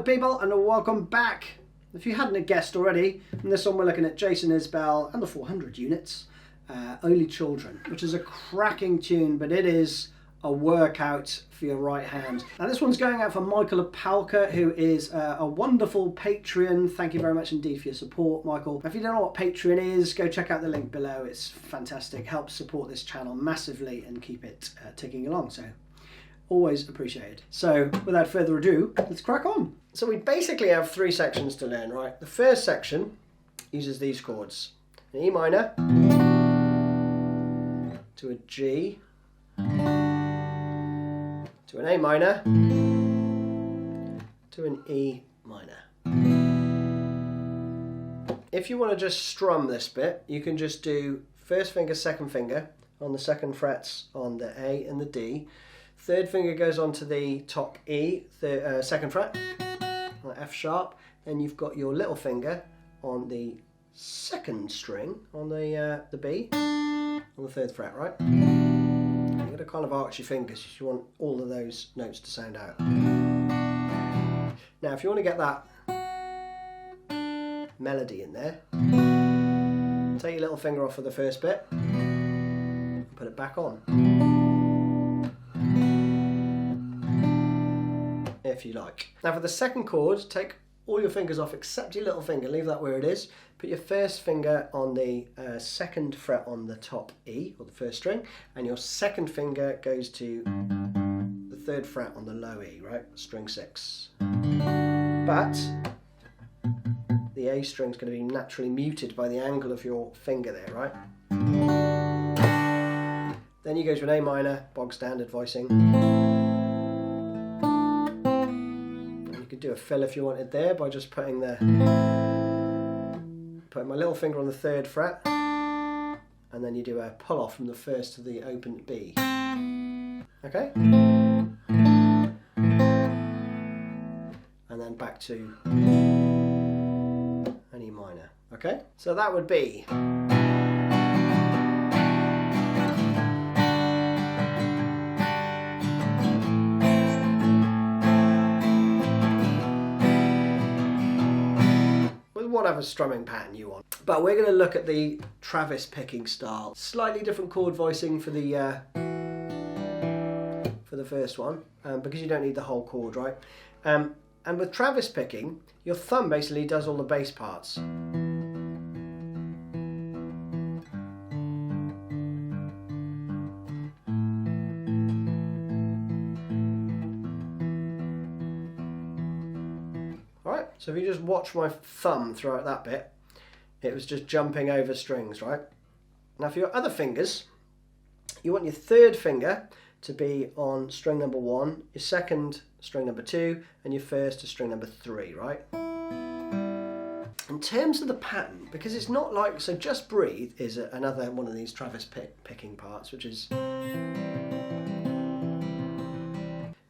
people, and welcome back. If you hadn't guessed already, in this one we're looking at Jason Isbell and the 400 units, Only Children, which is a cracking tune, but it is a workout for your right hand. Now this one's going out for Michal Opalka, who is a wonderful Patreon. Thank you very much indeed for your support, Michael. If you don't know what Patreon is, go check out the link below. It's fantastic, helps support this channel massively and keep it ticking along, so always appreciated. So without further ado, let's crack on. So we basically have three sections to learn, right? The first section uses these chords: an E minor to a G, to an A minor, to an E minor. If you want to just strum this bit, you can just do first finger, second finger on the second frets on the A and the D. Third finger goes onto the top E, second fret, on F sharp. Then you've got your little finger on the second string on the B, on the third fret, right? You've got to kind of arch your fingers if you want all of those notes to sound out. Now if you want to get that melody in there, take your little finger off of the first bit and put it back on, if you like. Now for the second chord, take all your fingers off except your little finger, leave that where it is. Put your first finger on the second fret on the top E, or the first string, and your second finger goes to the third fret on the low E, right? String 6. But the A string is going to be naturally muted by the angle of your finger there, right? Then you go to an A minor, bog standard voicing. You could do a fill if you wanted there by just putting my little finger on the third fret, and then you do a pull off from the first to the open B. Okay? And then back to an E minor. Okay? So that would be whatever strumming pattern you want. But we're going to look at the Travis picking style. Slightly different chord voicing for the first one, because you don't need the whole chord, right? And with Travis picking, your thumb basically does all the bass parts. So if you just watch my thumb throughout that bit, it was just jumping over strings, right? Now for your other fingers, you want your third finger to be on string number 1, your second string number 2, and your first to string number 3, right? In terms of the pattern, because it's not like, so Just Breathe is another one of these Travis picking parts, which is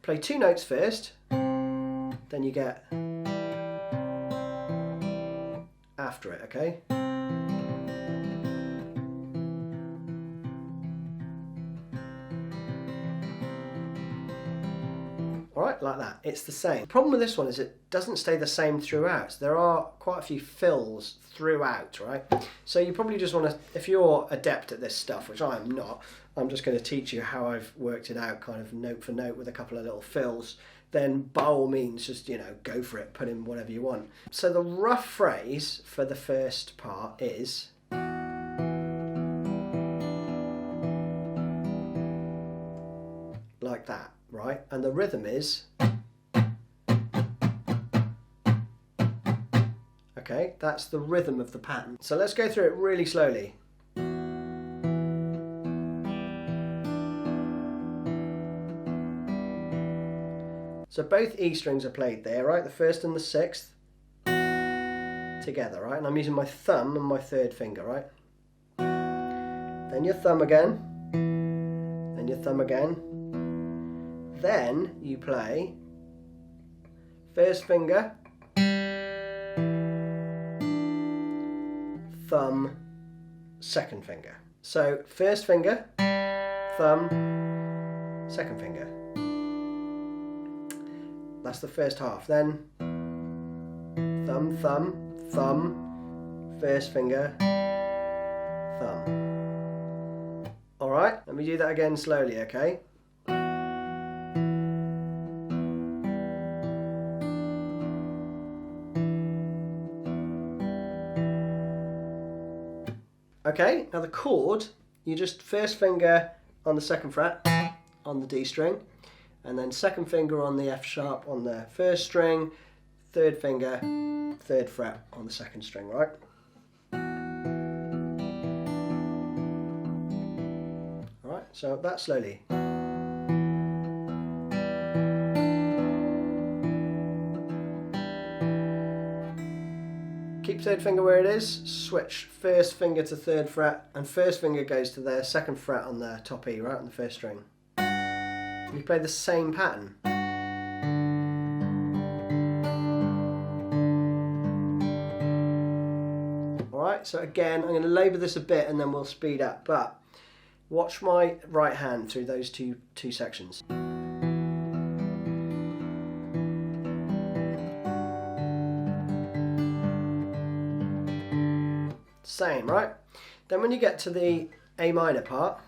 play 2 notes first, then you get after it, okay? Alright, like that. It's the same. The problem with this one is it doesn't stay the same throughout. There are quite a few fills throughout, right? So you probably just want to, if you're adept at this stuff, which I am not, I'm just going to teach you how I've worked it out kind of note for note with a couple of little fills. Then by all means just, you know, go for it, put in whatever you want. So the rough phrase for the first part is like that, right? And the rhythm is, okay, that's the rhythm of the pattern. So let's go through it really slowly. So both E strings are played there, right? The first and the sixth together, right? And I'm using my thumb and my third finger, right? Then your thumb again, then your thumb again. Then you play first finger, thumb, second finger. So first finger, thumb, second finger. That's the first half. Then thumb, thumb, thumb, first finger, thumb. Alright, let me do that again slowly, okay? Okay, now the chord, you just first finger on the second fret on the D string, and then second finger on the F sharp on the first string, third finger, third fret on the second string, right? Alright, so that slowly. Keep third finger where it is, switch first finger to third fret, and first finger goes to the second fret on the top E, right on the first string. And you play the same pattern. Alright, so again, I'm going to labour this a bit and then we'll speed up, but watch my right hand through those two sections. Same, right? Then when you get to the A minor part,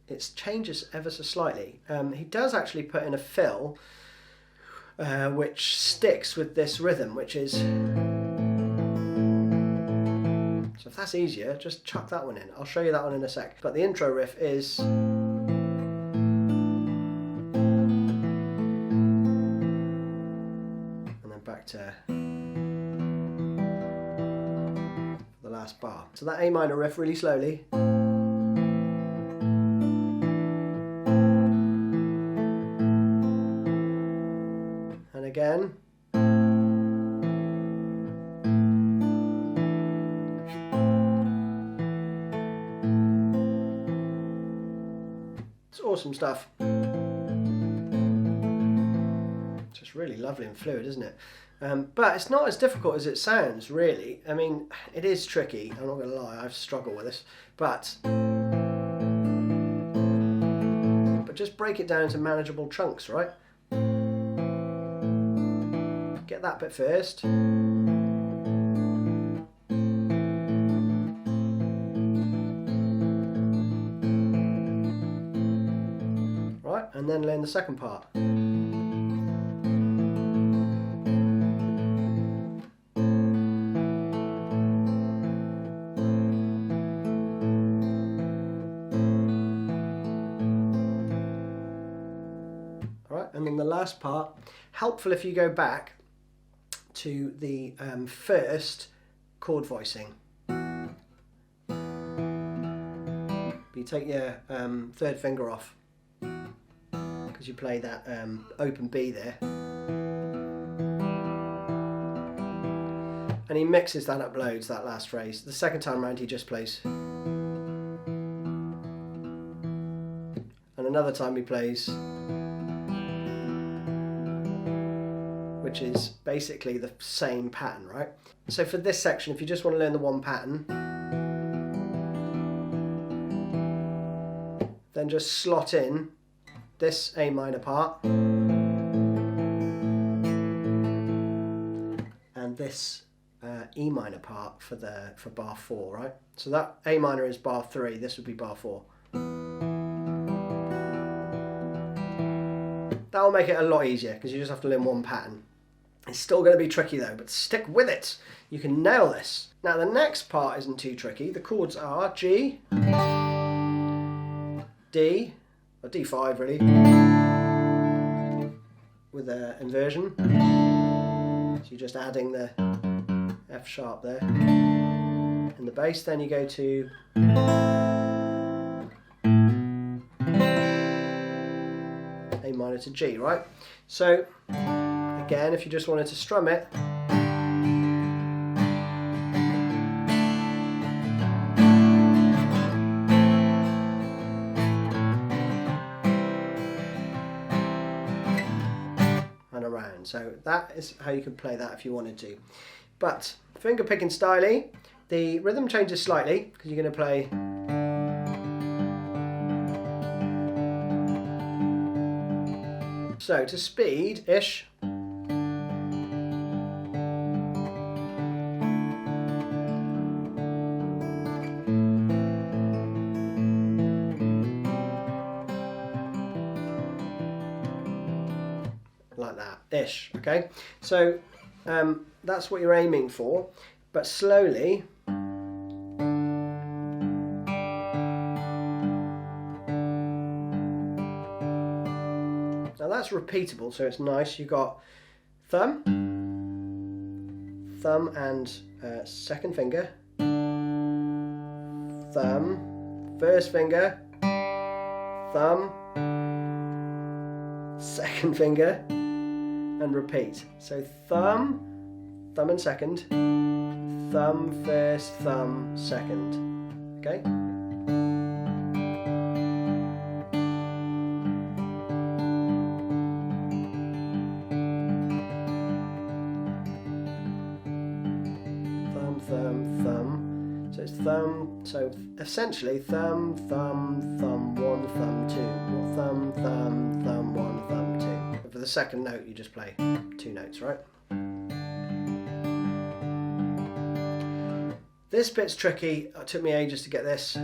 it changes ever so slightly. He does actually put in a fill which sticks with this rhythm, which is... So if that's easier, just chuck that one in. I'll show you that one in a sec. But the intro riff is... And then back to... last bar. So that A minor riff really slowly. And again. It's awesome stuff. It's just really lovely and fluid, isn't it? But it's not as difficult as it sounds, really. I mean, it is tricky, I'm not going to lie, I've struggled with this. But just break it down into manageable chunks, right? Get that bit first. Right, and then learn the second part. And then the last part, helpful if you go back to the first chord voicing. But you take your third finger off because you play that open B there. And he mixes that up loads, that last phrase. The second time round he just plays. And another time he plays... which is basically the same pattern, right? So for this section, if you just want to learn the one pattern, then just slot in this A minor part and this E minor part for bar 4, right? So that A minor is bar 3, this would be bar 4. That will make it a lot easier because you just have to learn one pattern. It's still going to be tricky though, but stick with it. You can nail this. Now the next part isn't too tricky. The chords are G, D, or D5 really, with an inversion. So you're just adding the F sharp there. In the bass, then you go to A minor to G, right? So again, if you just wanted to strum it, and around. So that is how you can play that if you wanted to. But finger picking styley, the rhythm changes slightly because you're going to play. So to speed-ish. that-ish, okay? So that's what you're aiming for, but slowly. Now that's repeatable, so it's nice. You've got thumb and second finger, thumb, first finger, thumb, second finger, and repeat. So thumb and second, thumb first, thumb second. Okay? Thumb. So it's thumb, so essentially thumb, thumb, thumb, one, thumb, two. Or thumb, thumb, thumb, one, thumb, two. But for the second note, you just play 2 notes, right? This bit's tricky. It took me ages to get this. I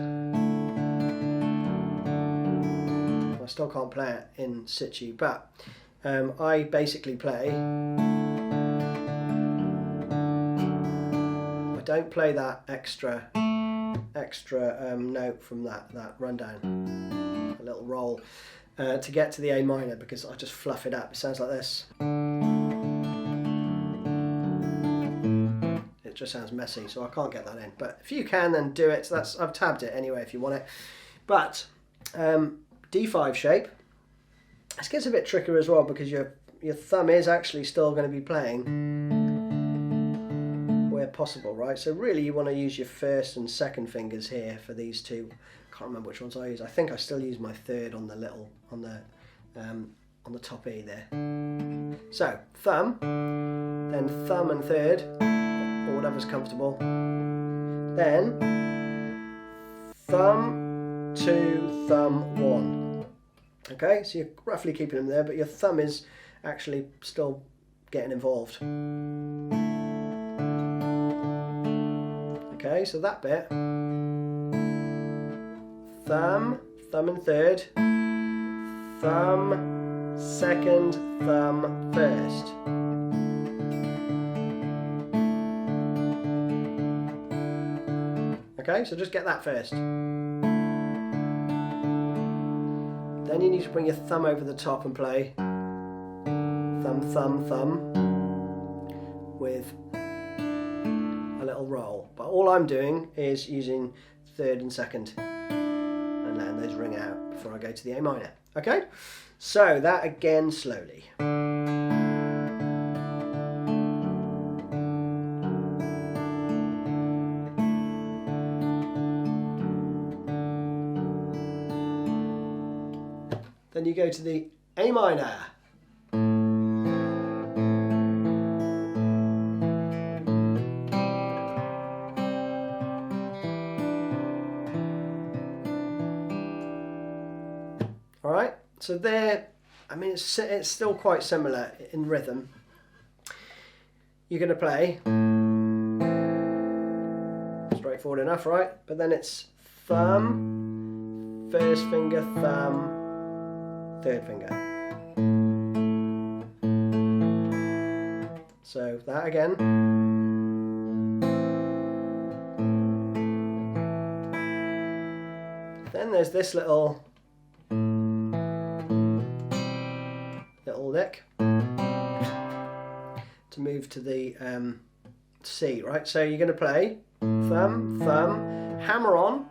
still can't play it in situ, but I basically play. I don't play that extra note from that rundown, a little roll, to get to the A minor, because I just fluff it up. It sounds like this. It just sounds messy, so I can't get that in. But if you can, then do it. So I've tabbed it anyway if you want it. But D5 shape. This gets a bit trickier as well, because your thumb is actually still going to be playing where possible, right? So really you want to use your first and second fingers here for these two. Can't remember which ones I use. I think I still use my third on the little on the top E there. So thumb, then thumb and third, or whatever's comfortable. Then thumb, 2, thumb, 1. Okay, so you're roughly keeping them there, but your thumb is actually still getting involved. Okay, so that bit. Thumb and third, thumb, second, thumb, first. Okay, so just get that first. Then you need to bring your thumb over the top and play thumb, thumb, thumb with a little roll. But all I'm doing is using third and second and letting those ring out before I go to the A minor. Okay, so that again slowly. Then you go to the A minor. All right, so there, I mean, it's still quite similar in rhythm. You're going to play, straightforward enough, right? But then it's thumb, first finger, thumb, third finger. So that again. Then there's this little lick to move to the C, right? So you're going to play thumb, thumb, hammer on,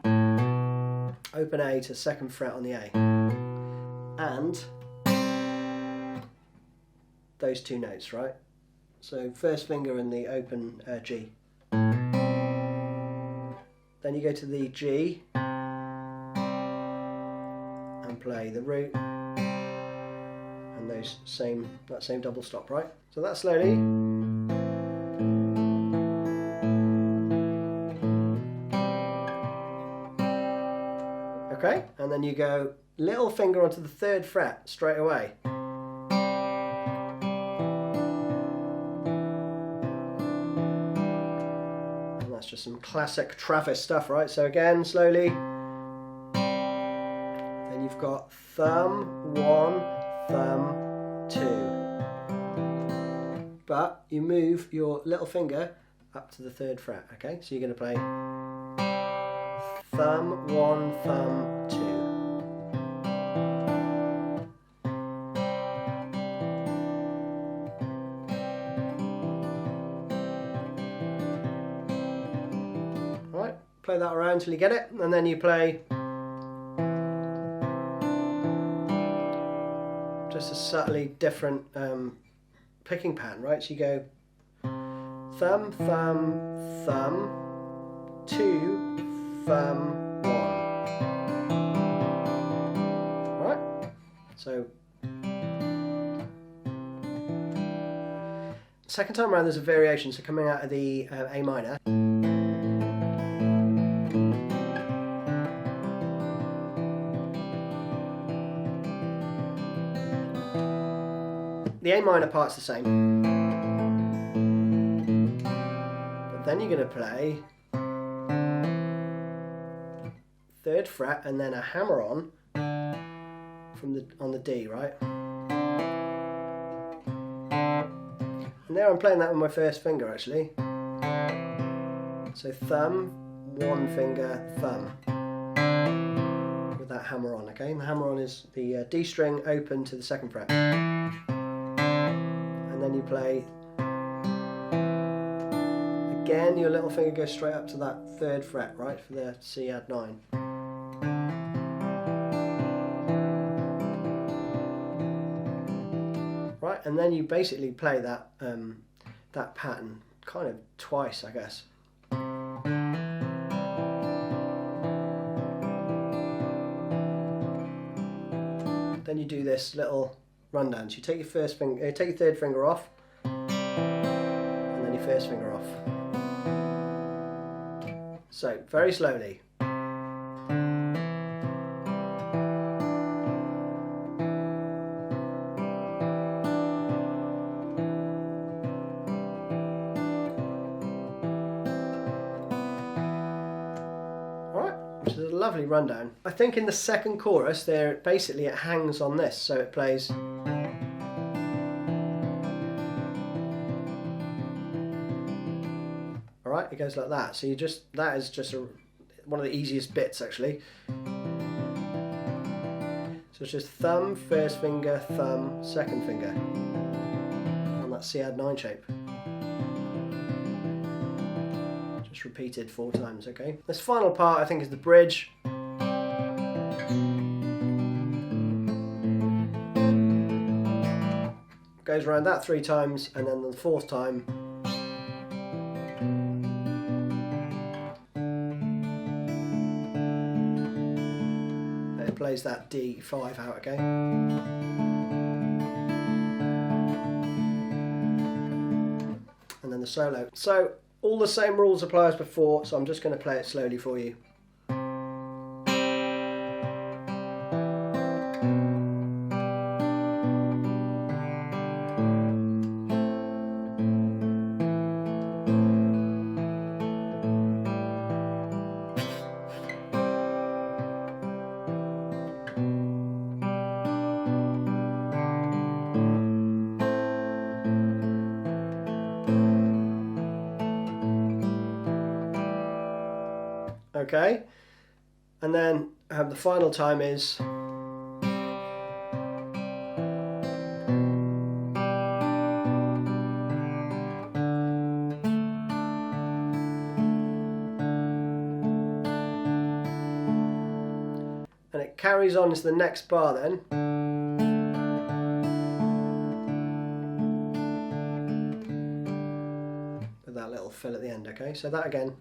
open A to second fret on the A. And those 2 notes, right? So first finger in the open G. Then you go to the G and play the root and that same double stop, right? So that slowly. Okay, and then you go little finger onto the 3rd fret straight away. And that's just some classic Travis stuff, right? So again, slowly. Then you've got thumb, 1, thumb, 2. but you move your little finger up to the 3rd fret, okay? So you're going to play thumb, 1, thumb, 2. Alright, play that around until you get it, and then you play just a subtly different picking pattern, right? So you go thumb, thumb, thumb, 2, thumb, 1. Alright? So, second time around there's a variation, so coming out of the A minor. The A minor part's the same, but then you're going to play 3rd fret and then a hammer on on the D, right? And there I'm playing that with my 1st finger actually. So thumb, 1 finger, thumb, with that hammer on, okay? And the hammer on is the D string open to the 2nd fret. And then you play, again your little finger goes straight up to that 3rd fret, right, for the C add 9. Right, and then you basically play that, that pattern kind of twice, I guess. Then you do this little rundown. So you take your 3rd finger off, and then your 1st finger off. So very slowly. Which is a lovely rundown. I think in the 2nd chorus there basically it hangs on this, so it plays alright, it goes like that. So that is just one of the easiest bits actually. So it's just thumb, 1st finger, thumb, 2nd finger on that C add 9 shape. Repeated 4 times, okay? This final part I think is the bridge. Goes around that 3 times, and then the 4th time it plays that D5 out, okay? And then the solo. So all the same rules apply as before, so I'm just going to play it slowly for you. Okay, and then the final time is and it carries on into the next bar then. With that little fill at the end, okay? So that again.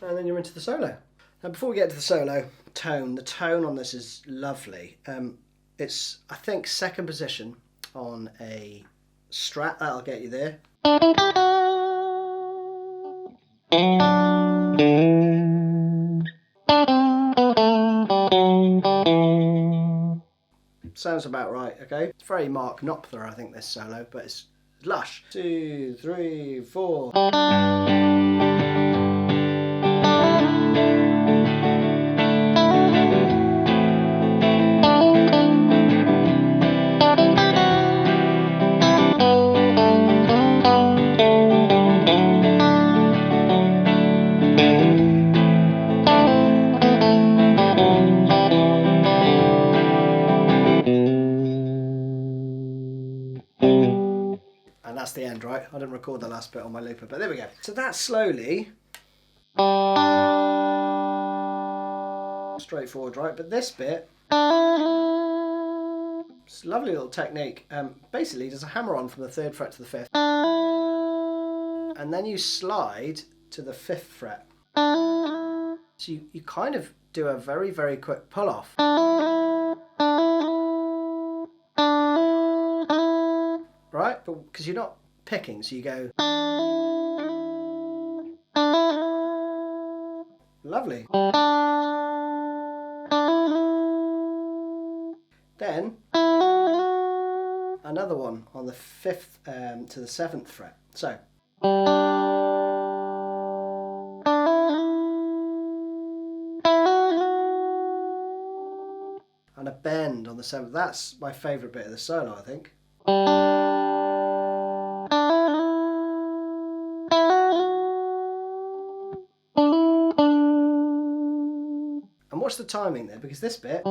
And then you're into the solo. Now before we get to the solo, the tone on this is lovely. It's, I think, 2nd position on a Strat, that'll get you there. sounds about right, okay? It's very Mark Knopfler, I think, this solo, but it's lush. 2, 3, 4. And that's the end, right? I didn't record the last bit on my looper, but there we go. So that's slowly. Straightforward, right? But this bit, it's a lovely little technique. Basically, there's a hammer on from the 3rd fret to the 5th. And then you slide to the 5th fret. So you kind of do a very, very quick pull off. Right? But because you're not picking, so you go. Lovely. Then another one on the 5th to the 7th fret. So. And a bend on the 7th. That's my favourite bit of the solo, I think. And watch the timing there, because this bit,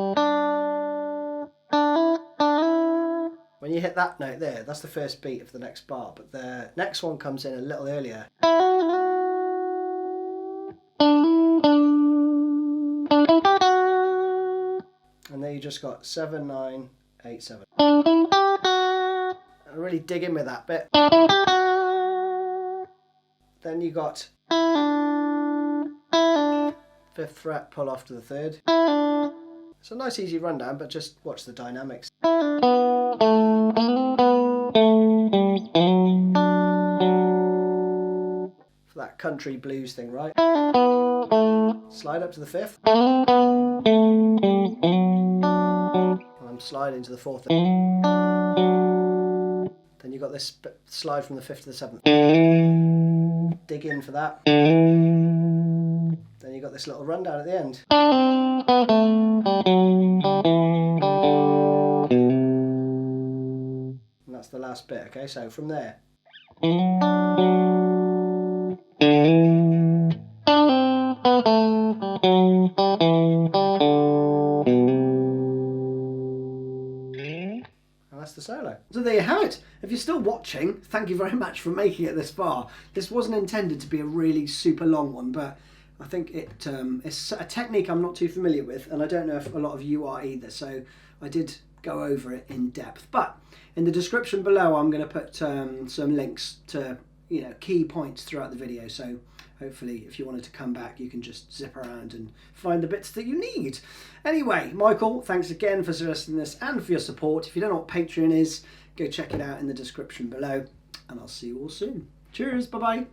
when you hit that note there, that's the first beat of the next bar, but the next one comes in a little earlier. And then you just got 7, 9, 8, 7. And really dig in with that bit. Then you got 5th fret, pull off to the 3rd. It's a nice easy rundown, but just watch the dynamics. For that country blues thing, right? Slide up to the 5th. And I'm sliding to the 4th. Then you've got this slide from the 5th to the 7th. Dig in for that. Then you've got this little rundown at the end. And that's the last bit, okay? So from there. And that's the solo. So there you have it. If you're still watching, thank you very much for making it this far. This wasn't intended to be a really super long one, but I think it's a technique I'm not too familiar with, and I don't know if a lot of you are either, so I did go over it in depth. But in the description below, I'm going to put some links to key points throughout the video, so hopefully if you wanted to come back, you can just zip around and find the bits that you need. Anyway, Michael, thanks again for suggesting this and for your support. If you don't know what Patreon is, go check it out in the description below, and I'll see you all soon. Cheers, bye-bye.